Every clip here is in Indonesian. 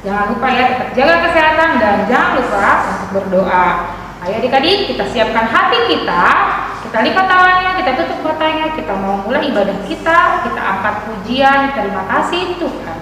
Jangan lupa ya, tetap jaga kesehatan dan jangan lupa untuk berdoa. Ayo adik-adik, kita siapkan hati kita lipat tangannya, kita tutup matanya, kita mau mulai ibadah kita angkat pujian, terima kasih Tuhan.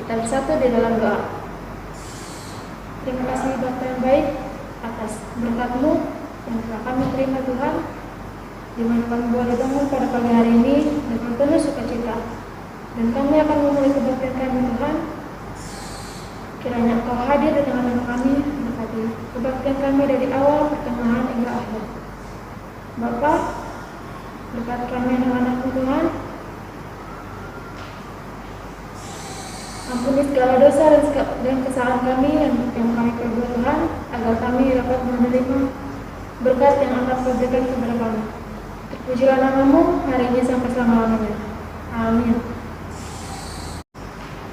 Kita bersatu di dalam doa. Terima kasih Bapa yang baik atas berkat-Mu yang telah kami terima Tuhan, di mana kami boleh bangun pada pagi hari ini dengan penuh sukacita, dan kami akan memulai kebaktian kami Tuhan. Kiranya Engkau hadir di tengah-tengah kami, berkati kebaktian kami dari awal, pertengahan hingga akhir. Bapa, berkati kami anak-anak-Mu Tuhan. Ampuni segala dosa dan kesalahan kami yang kami perbuat Tuhan, agar kami dapat menerima berkat yang akan Kau berikan kepada kami. Terpujilah nama-Mu hari ini sampai selama-lamanya. Amin.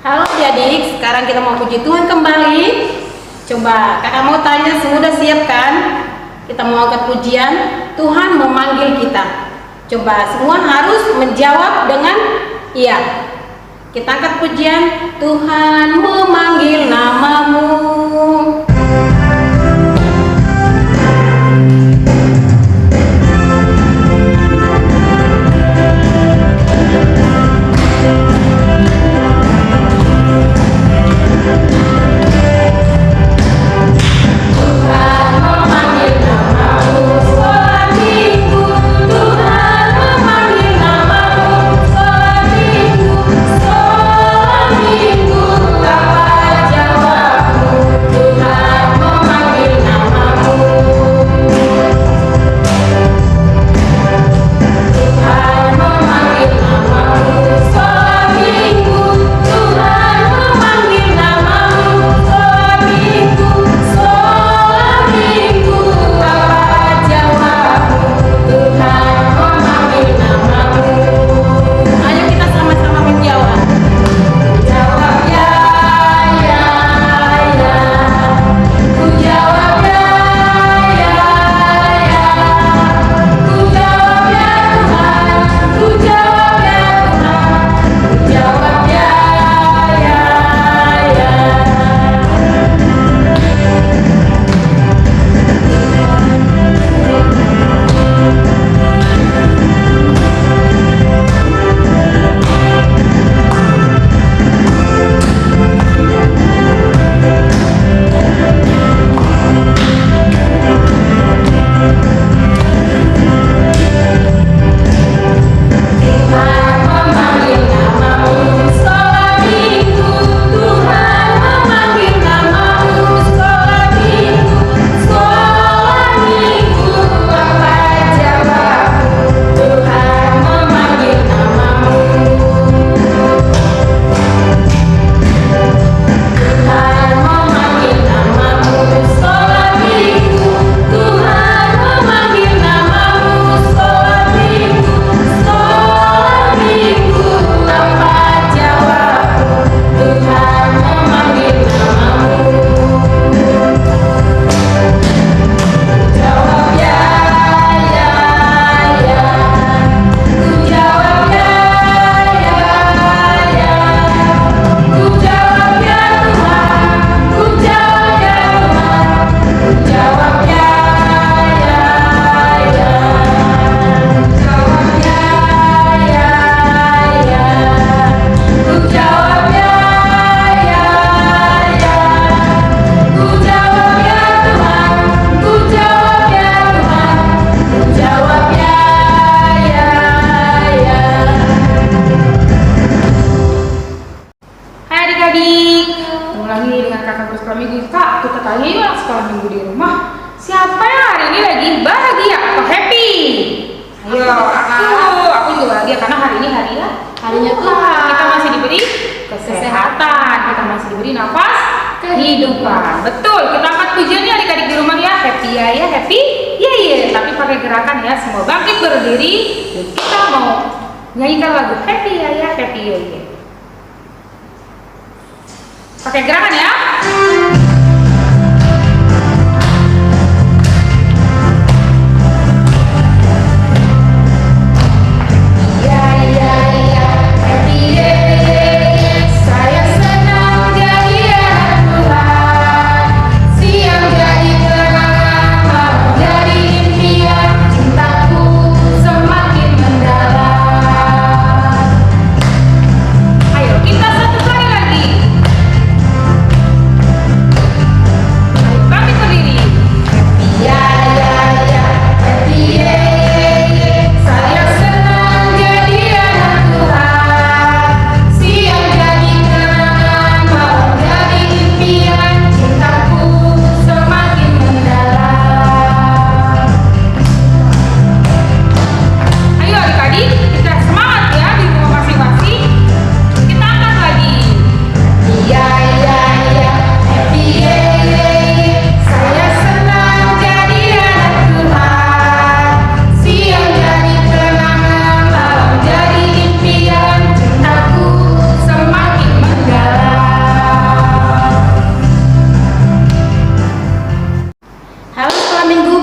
Halo adik-adik, sekarang kita mau puji Tuhan kembali. Coba kakak mau tanya, semua udah siap kan? Kita mau angkat pujian, Tuhan memanggil kita. Coba semua harus menjawab dengan iya. Kita angkat pujian, Tuhan memanggil nama-Mu. Minggu, apa jawabmu? itu bahagia karena hari ini harinya Tuhan. kita masih diberi kesehatan, kita masih diberi nafas kehidupan. Betul, kita angkat pujiannya adik-adik di rumah ya. Happy ya, happy ya. Tapi pakai gerakan ya, semua bangkit berdiri. Kita mau nyanyikan lagu happy ya, happy ya. Pakai gerakan ya.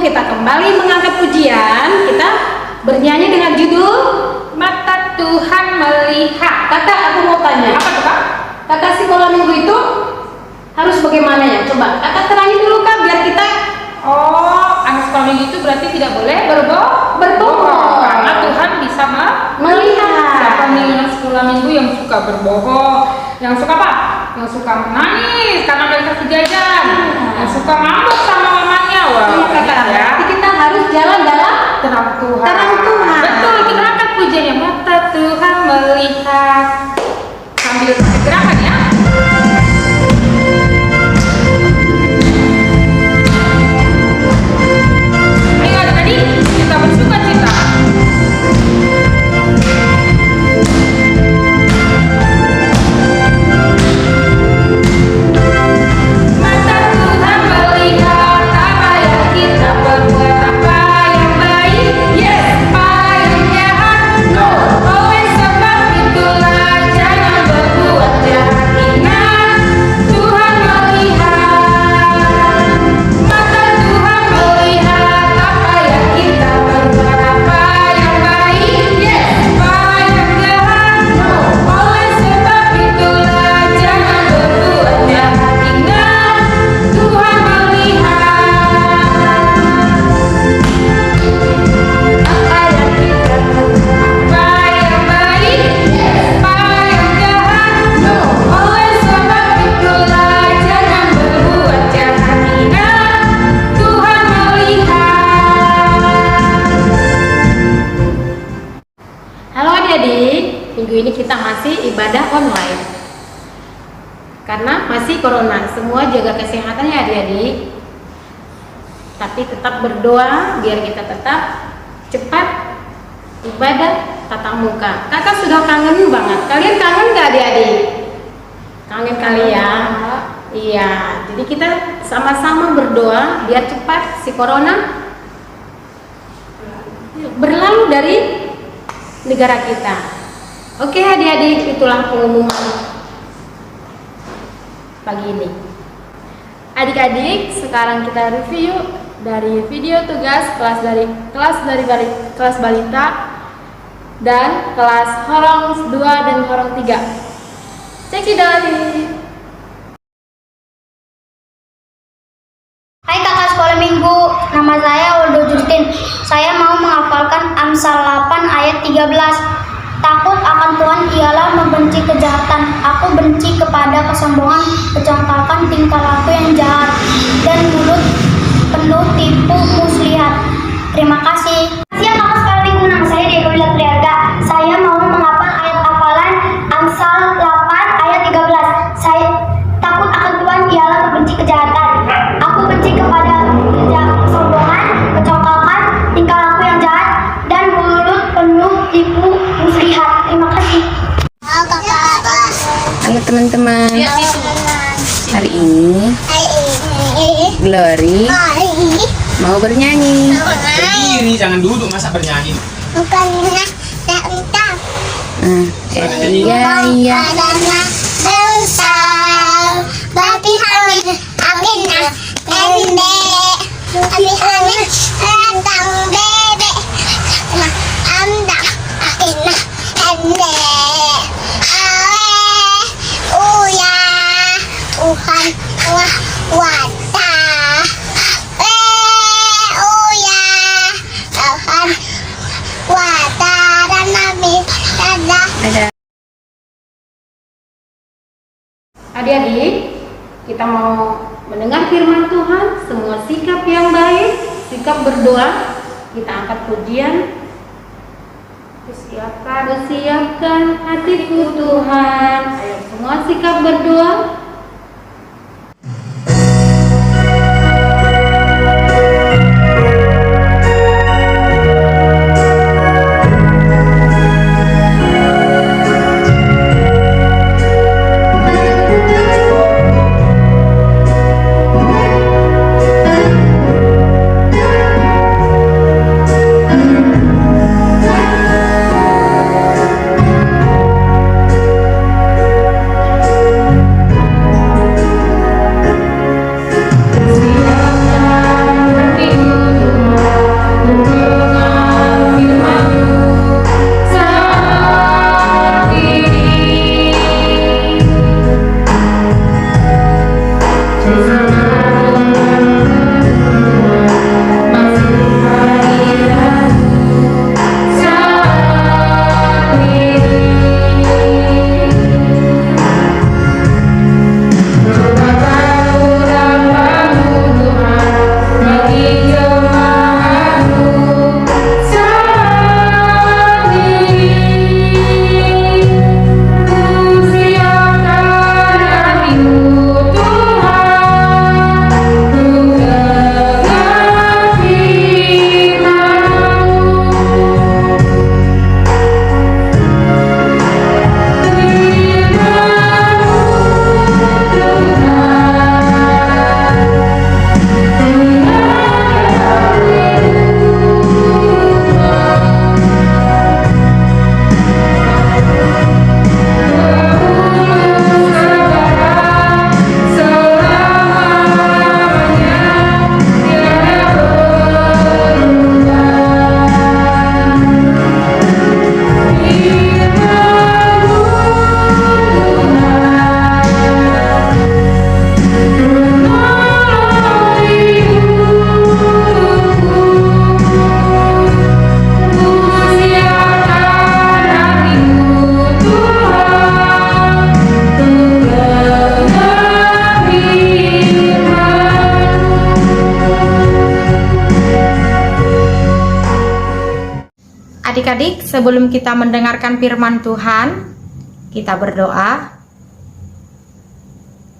Kita kembali mengangkat pujian. Kita bernyanyi dengan judul Mata Tuhan Melihat. Kakak, aku mau tanya, Apa tuh Kak? kakak sekolah minggu itu harus bagaimana ya? Coba kakak terangin dulu Kak, biar kita Anak sekolah minggu itu berarti tidak boleh berbohong. karena Tuhan bisa melihat. Siapa nih anak sekolah minggu yang suka berbohong? Yang suka apa? Yang suka menangis karena gak dikasih jajan. Yang suka ngambek sama mamanya. Wah, Iya kakak, ya. berarti kita harus jalan dalam Terang Tuhan. terang Tuhan. Betul, kita angkat pujiannya. Mata Tuhan melihat. Sambil gerakan ya. Ayo adik-adik, kita bersuka cita. Mata Tuhan melihat apa yang kita perbuat, apa yang baik, yes, apa yang jahat, no. Oleh sebab itulah jangan berbuat jahat. Ingat, Tuhan melihat. Mata Tuhan melihat apa yang kita perbuat, apa yang baik, yes, apa yang jahat, no. Oleh sebab itulah jangan berbuat jahat. Ingat, Tuhan melihat apa yang kita perbuat, apa yang baik, apa yang jahat, no. Oleh sebab itulah jangan berbuat jahat. Ingat, Tuhan melihat. Halo adik-adik, minggu ini kita masih ibadah online karena masih corona. Semua jaga kesehatan ya adik-adik, tapi tetap berdoa biar kita tetap cepat ibadah tatap muka. Kakak sudah kangen banget. Kalian kangen gak adik-adik? Kangen kali ya? Iya, jadi kita sama-sama berdoa biar cepat si corona berlalu dari negara kita. Oke adik-adik, itulah pengumuman pagi ini. Adik-adik, sekarang kita review dari video tugas kelas balita dan kelas horong 2 dan horong 3. Cekidot. Hai kakak sekolah minggu, nama saya Waldo Justin. Saya mau menghafalkan Amsal 8 ayat 13. Takut akan Tuhan ialah membenci kejahatan. Aku benci kepada kesombongan, kecongkakan tingkah laku yang jahat, dan mulut penuh tipu muslihat. Terima kasih. Siap kakak sekolah minggu, nama saya Diego Willa Triarga. Saya mau menghafal ayat hafalan Amsal 8 ayat 13. Saya takut akan Tuhan ialah membenci kejahatan. Aku benci kepada kesombongan, kecongkakan, tingkah laku yang jahat, dan mulut penuh tipu teman-teman. Hari ini Glory mau bernyanyi. Berdiri, jangan duduk, masa bernyanyi. Iya. Adik-adik, kita mau mendengar firman Tuhan. Semua sikap yang baik, sikap berdoa, kita angkat pujian. Persiapkan hatiku Tuhan. Ayo semua sikap berdoa. Adik-adik, sebelum kita mendengarkan firman Tuhan, kita berdoa.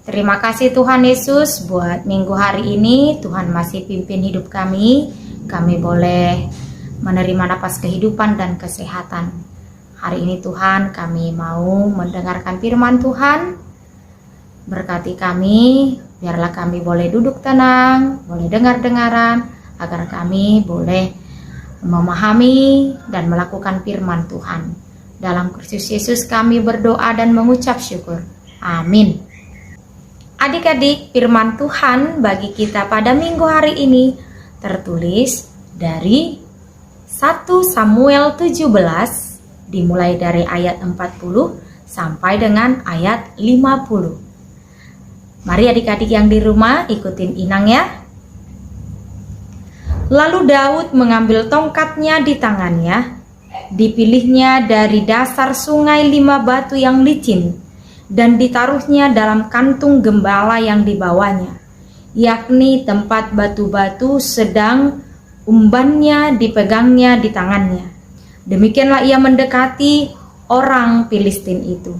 Terima kasih Tuhan Yesus buat minggu hari ini. Tuhan masih pimpin hidup kami. Kami boleh menerima napas kehidupan dan kesehatan. Hari ini Tuhan, kami mau mendengarkan firman Tuhan. Berkati kami, biarlah kami boleh duduk tenang, boleh dengar-dengaran, agar kami boleh memahami dan melakukan firman Tuhan. Dalam Kristus Yesus kami berdoa dan mengucap syukur. Amin. Adik-adik, firman Tuhan bagi kita pada minggu hari ini tertulis dari 1 Samuel 17, dimulai dari ayat 40 sampai dengan ayat 50. Mari adik-adik yang di rumah ikutin Inang ya. Lalu Daud mengambil tongkatnya di tangannya, dipilihnya dari dasar sungai 5 batu yang licin, dan ditaruhnya dalam kantung gembala yang dibawanya, yakni tempat batu-batu, sedang umbannya dipegangnya di tangannya. Demikianlah ia mendekati orang Filistin itu.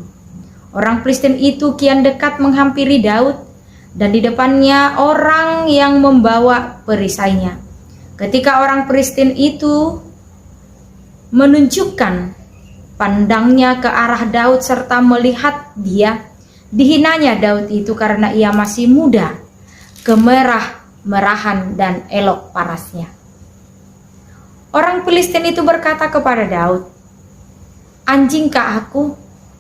Orang Filistin itu kian dekat menghampiri Daud, dan di depannya orang yang membawa perisainya. Ketika orang Filistin itu menunjukkan pandangnya ke arah Daud serta melihat dia, Dihinanya Daud itu karena ia masih muda, kemerah-merahan dan elok parasnya. Orang Filistin itu berkata kepada Daud, "Anjingkah aku?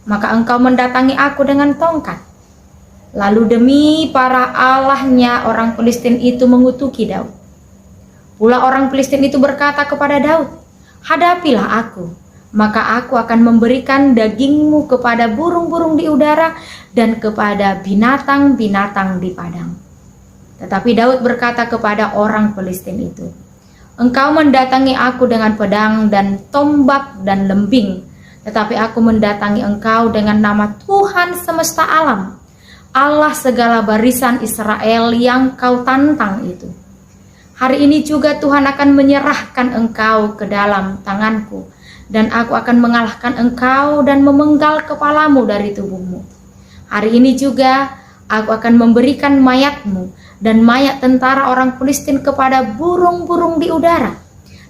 Maka engkau mendatangi aku dengan tongkat." Lalu demi para allahnya orang Filistin itu mengutuki Daud. Pula orang Filistin itu berkata kepada Daud, "Hadapilah aku, maka aku akan memberikan dagingmu kepada burung-burung di udara dan kepada binatang-binatang di padang." Tetapi Daud berkata kepada orang Filistin itu, "Engkau mendatangi aku dengan pedang dan tombak dan lembing, tetapi aku mendatangi engkau dengan nama Tuhan semesta alam, Allah segala barisan Israel yang kau tantang itu. Hari ini juga Tuhan akan menyerahkan engkau ke dalam tanganku, dan aku akan mengalahkan engkau dan memenggal kepalamu dari tubuhmu. Hari ini juga aku akan memberikan mayatmu dan mayat tentara orang Filistin kepada burung-burung di udara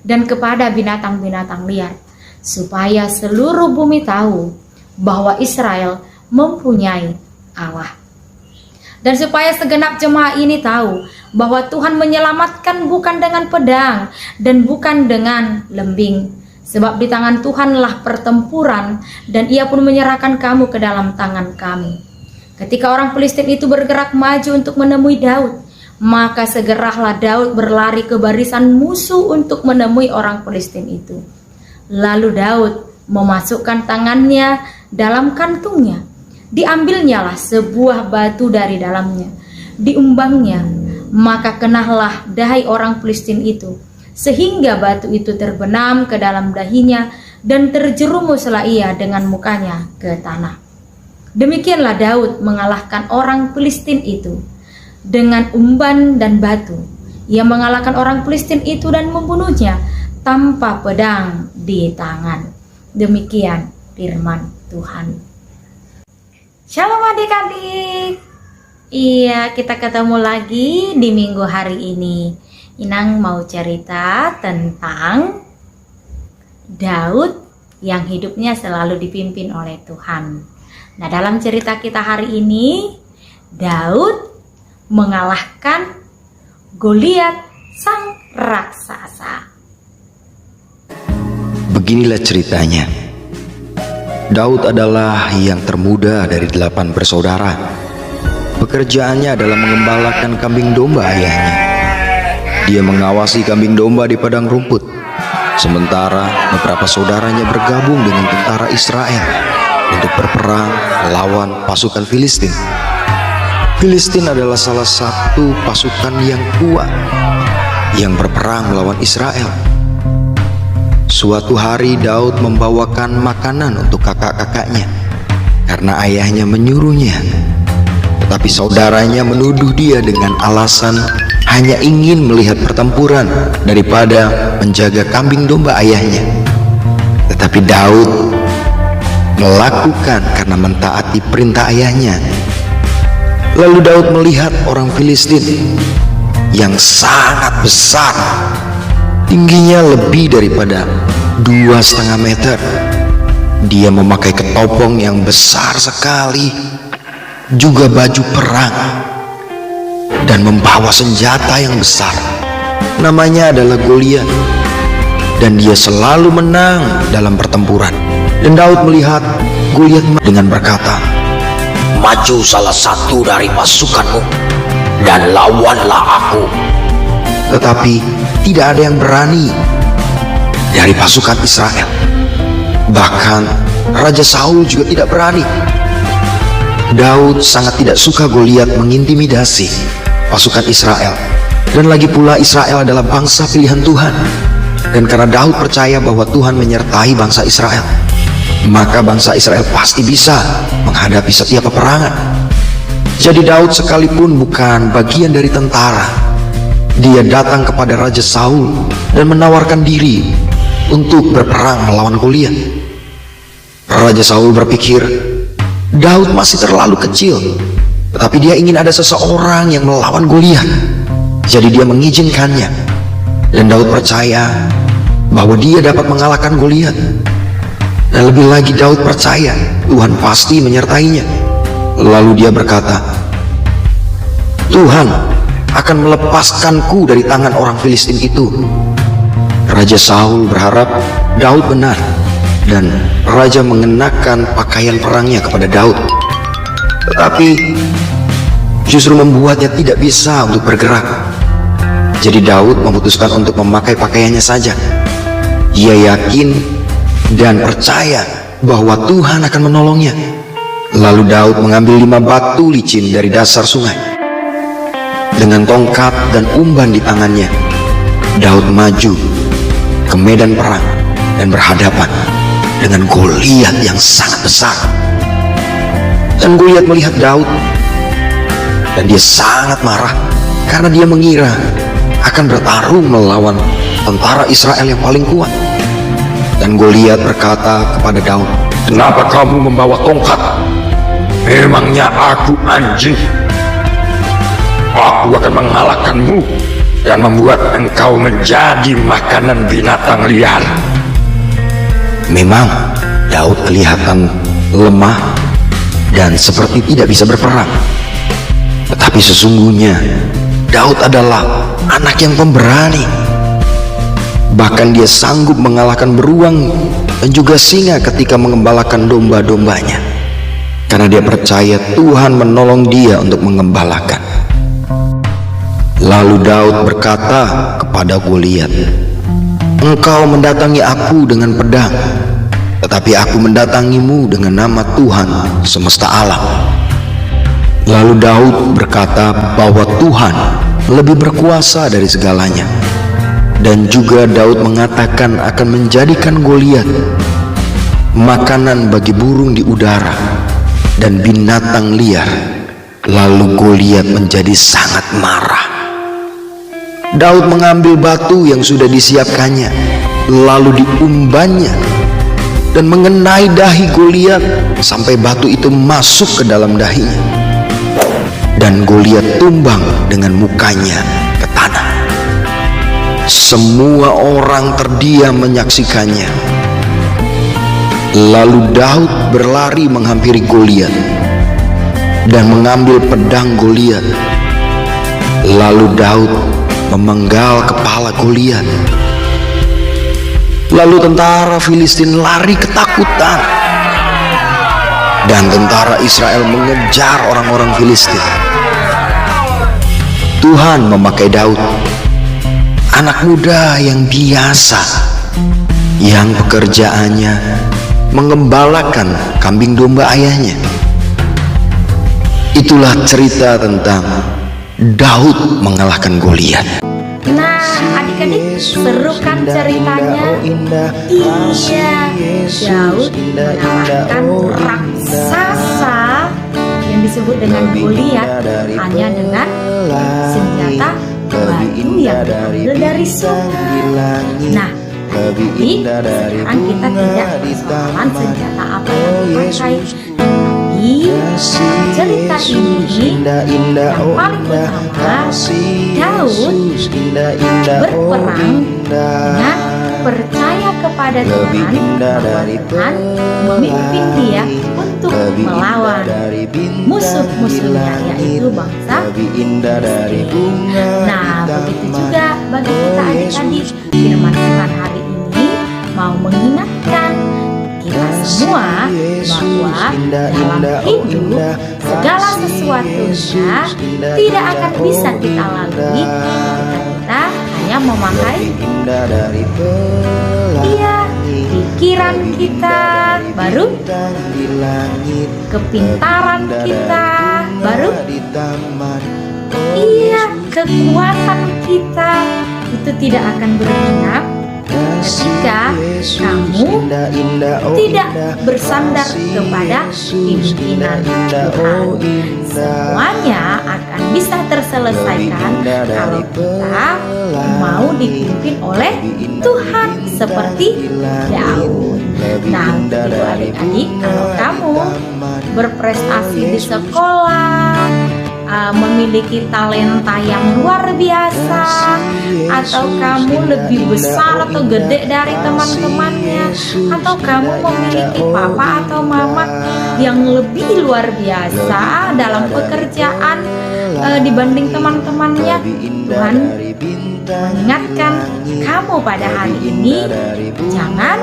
dan kepada binatang-binatang liar, supaya seluruh bumi tahu bahwa Israel mempunyai Allah. Dan supaya segenap jemaah ini tahu bahwa Tuhan menyelamatkan bukan dengan pedang dan bukan dengan lembing, sebab di tangan Tuhanlah pertempuran, dan Ia pun menyerahkan kamu ke dalam tangan kami." Ketika orang Filistin itu bergerak maju untuk menemui Daud, maka segeralah Daud berlari ke barisan musuh untuk menemui orang Filistin itu. Lalu Daud memasukkan tangannya dalam kantungnya. Diambilnyalah sebuah batu dari dalamnya, diumbangnya, maka kenalah dahi orang Filistin itu, sehingga batu itu terbenam ke dalam dahinya dan terjerumuslah ia dengan mukanya ke tanah. Demikianlah Daud mengalahkan orang Filistin itu dengan umban dan batu. Ia mengalahkan orang Filistin itu dan membunuhnya tanpa pedang di tangan. Demikian firman Tuhan. Shalom adik-adik. Iya, kita ketemu lagi di minggu hari ini. Inang mau cerita tentang Daud yang hidupnya selalu dipimpin oleh Tuhan. Nah, dalam cerita kita hari ini, Daud mengalahkan Goliat sang raksasa. Beginilah ceritanya. Daud adalah yang termuda dari 8 bersaudara. Pekerjaannya adalah mengembalakan kambing domba ayahnya. Dia mengawasi kambing domba di padang rumput, sementara beberapa saudaranya bergabung dengan tentara Israel untuk berperang melawan pasukan Filistin. Filistin adalah salah satu pasukan yang kuat yang berperang melawan Israel. Suatu hari Daud membawakan makanan untuk kakak-kakaknya karena ayahnya menyuruhnya. Tetapi saudaranya menuduh dia dengan alasan hanya ingin melihat pertempuran daripada menjaga kambing domba ayahnya. Tetapi Daud melakukan karena mentaati perintah ayahnya. Lalu Daud melihat orang Filistin yang sangat besar, tingginya lebih daripada 2,5 meter. Dia memakai ketopong yang besar sekali, juga baju perang, dan membawa senjata yang besar. Namanya adalah Goliat, dan dia selalu menang dalam pertempuran. Dan Daud melihat Goliat dengan berkata, "Maju salah satu dari pasukanmu dan lawanlah aku." Tetapi tidak ada yang berani dari pasukan Israel. Bahkan Raja Saul juga tidak berani. Daud sangat tidak suka Goliat mengintimidasi pasukan Israel. Dan lagi pula Israel adalah bangsa pilihan Tuhan. Dan karena Daud percaya bahwa Tuhan menyertai bangsa Israel, maka bangsa Israel pasti bisa menghadapi setiap peperangan. Jadi Daud sekalipun bukan bagian dari tentara, dia datang kepada Raja Saul dan menawarkan diri untuk berperang melawan Goliat. Raja Saul berpikir, Daud masih terlalu kecil, tetapi dia ingin ada seseorang yang melawan Goliat. Jadi dia mengizinkannya. Dan Daud percaya bahwa dia dapat mengalahkan Goliat. Dan lebih lagi Daud percaya Tuhan pasti menyertainya. Lalu dia berkata, Tuhan akan melepaskanku dari tangan orang Filistin itu. Raja Saul berharap Daud benar, dan raja mengenakan pakaian perangnya kepada Daud. Tetapi justru membuatnya tidak bisa untuk bergerak. Jadi Daud memutuskan untuk memakai pakaiannya saja. Ia yakin dan percaya bahwa Tuhan akan menolongnya. Lalu Daud mengambil 5 batu licin dari dasar sungai. Dengan tongkat dan umban di tangannya, Daud maju ke medan perang dan berhadapan dengan Goliat yang sangat besar. Dan Goliat melihat Daud, dan dia sangat marah karena dia mengira akan bertarung melawan tentara Israel yang paling kuat. Dan Goliat berkata kepada Daud, "Kenapa kamu membawa tongkat? Memangnya aku anjing? Aku akan mengalahkanmu dan membuat engkau menjadi makanan binatang liar." Memang Daud kelihatan lemah dan seperti tidak bisa berperang. Tetapi sesungguhnya Daud adalah anak yang pemberani. Bahkan dia sanggup mengalahkan beruang dan juga singa ketika mengembalakan domba-dombanya, karena dia percaya Tuhan menolong dia untuk mengembalakan. Lalu Daud berkata kepada Goliat, "Engkau mendatangi aku dengan pedang, tetapi aku mendatangimu dengan nama Tuhan semesta alam." Lalu Daud berkata bahwa Tuhan lebih berkuasa dari segalanya. Dan juga Daud mengatakan akan menjadikan Goliat makanan bagi burung di udara dan binatang liar. Lalu Goliat menjadi sangat marah. Daud mengambil batu yang sudah disiapkannya, lalu diumbannya dan mengenai dahi Goliat sampai batu itu masuk ke dalam dahinya. Dan Goliat tumbang dengan mukanya ke tanah. Semua orang terdiam menyaksikannya. Lalu Daud berlari menghampiri Goliat dan mengambil pedang Goliat. Lalu Daud memenggal kepala Goliat. Lalu tentara Filistin lari ketakutan, dan tentara Israel mengejar orang-orang Filistin. Tuhan memakai Daud, anak muda yang biasa, yang pekerjaannya mengembalakan kambing domba ayahnya. Itulah cerita tentang Daud mengalahkan Goliat. Nah, adik-adik, seru kan ceritanya? Iya, Daud mengalahkan raksasa yang disebut dengan Goliat hanya dengan senjata batu yang diambil dari sungai. Nah, adik-adik, sekarang kita tidak persoalan senjata apa yang dipakai. Tapi cerita ini yang paling utama, Daud berperang dengan percaya kepada Tuhan bahwa Tuhan memimpin dia untuk melawan musuh-musuhnya, yaitu bangsa Filistin. Nah, begitu juga bagi kita adik-adik, firman Tuhan hari ini mau mengingatkan kita semua bahwa dalam hidup segala sesuatunya tidak akan bisa kita lalui jika kita hanya memakai pikiran kita, baru kepintaran kita, baru kekuatan kita. Itu tidak akan berguna ketika kamu tidak bersandar kepada pimpinan Tuhan. Semuanya akan bisa terselesaikan kalau kita mau dipimpin oleh Tuhan seperti Daud. Nah, untuk adik-adik, kalau kamu berprestasi di sekolah memiliki talenta yang luar biasa, atau kamu lebih besar atau gede dari teman-temannya, atau kamu memiliki papa atau mama yang lebih luar biasa dalam pekerjaan dibanding teman-temannya. Tuhan mengingatkan kamu pada hari ini, jangan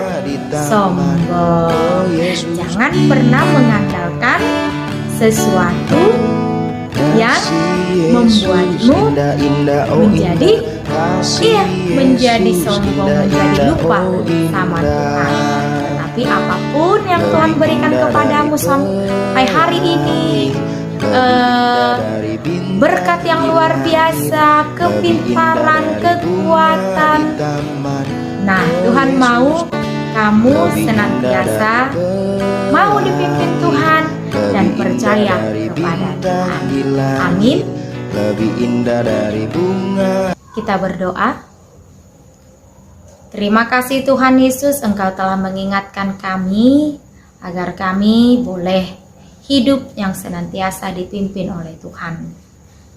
sombong, jangan pernah mengandalkan sesuatu yang membuatmu menjadi sombong, menjadi lupa sama Tuhan. Tapi apapun yang Tuhan berikan kepadamu sampai hari ini, berkat yang luar biasa, kepintaran, kekuatan. Nah, Tuhan mau kamu senantiasa mau dipimpin Tuhan dan percaya kepada Tuhan. Amin. Kita berdoa. Terima kasih Tuhan Yesus, Engkau telah mengingatkan kami agar kami boleh hidup yang senantiasa dipimpin oleh Tuhan.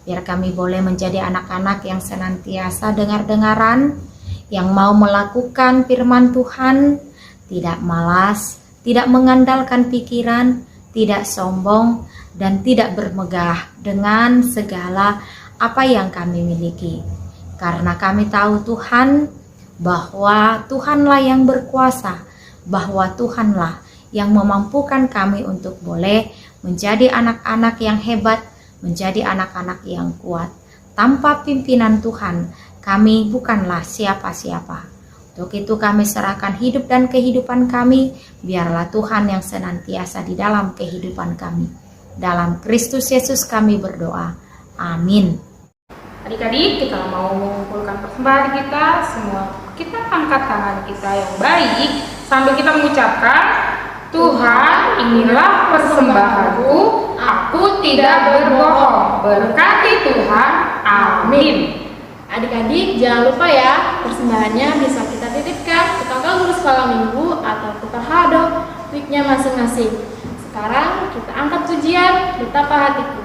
Biar kami boleh menjadi anak-anak yang senantiasa dengar-dengaran, yang mau melakukan firman Tuhan, tidak malas, tidak mengandalkan pikiran, tidak sombong, dan tidak bermegah dengan segala apa yang kami miliki. Karena kami tahu Tuhan, bahwa Tuhanlah yang berkuasa, bahwa Tuhanlah yang memampukan kami untuk boleh menjadi anak-anak yang hebat, menjadi anak-anak yang kuat. Tanpa pimpinan Tuhan, kami bukanlah siapa-siapa. Untuk itu kami serahkan hidup dan kehidupan kami, biarlah Tuhan yang senantiasa di dalam kehidupan kami. Dalam Kristus Yesus kami berdoa. Amin. Adik-adik, kita mau mengumpulkan persembahan kita, semua kita angkat tangan kita yang baik sambil kita mengucapkan, Tuhan, inilah persembahanku, aku tidak berbohong. Berkati Tuhan, amin. Adik-adik, jangan lupa ya, persembahannya bisa kita titipkan ke kakak guru sekolah minggu atau ke Hado weeknya masing-masing. Sekarang kita angkat pujian Betapa Hatiku.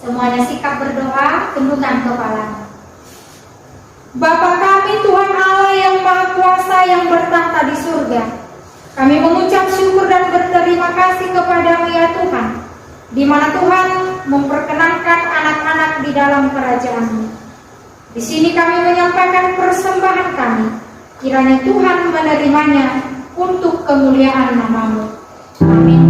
Semuanya sikap berdoa, tundukkan kepala. Bapa kami Tuhan Allah yang Maha Kuasa yang bertahta di surga, kami mengucap syukur dan berterima kasih kepadamu ya Tuhan, di mana Tuhan memperkenankan anak-anak di dalam kerajaan-Mu. Di sini kami menyampaikan persembahan kami, kiranya Tuhan menerimanya untuk kemuliaan nama-Mu. Amin.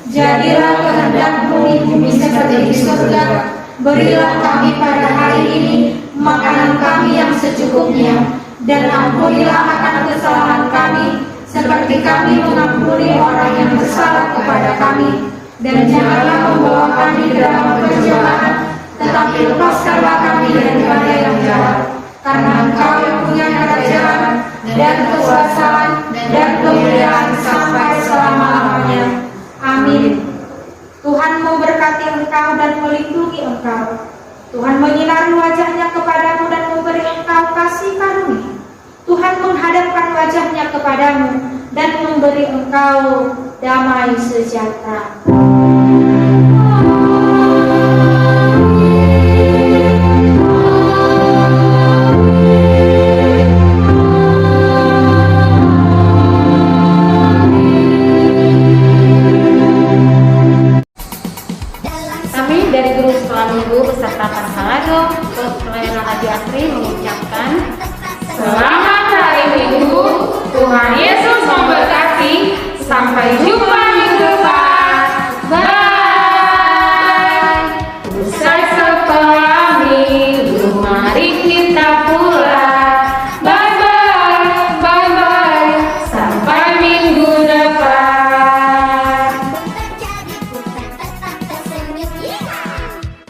Jadilah kehendak-Mu di bumi seperti di surga. Berilah kami pada hari ini makanan kami yang secukupnya, dan ampunilah akan kesalahan kami, seperti kami mengampuni orang yang bersalah kepada kami. Dan janganlah membawa kami ke dalam pencobaan, tetapi lepaskanlah kami daripada yang jahat. Karena Engkau yang punya kerajaan dan kekuasaan dan kemuliaan sampai selama-lamanya. Amin. Tuhan memberkati engkau dan melindungi engkau. Tuhan menyinari wajahnya kepadamu dan memberi engkau kasih karunia. Tuhan menghadapkan wajahnya kepadamu dan memberi engkau damai sejahtera.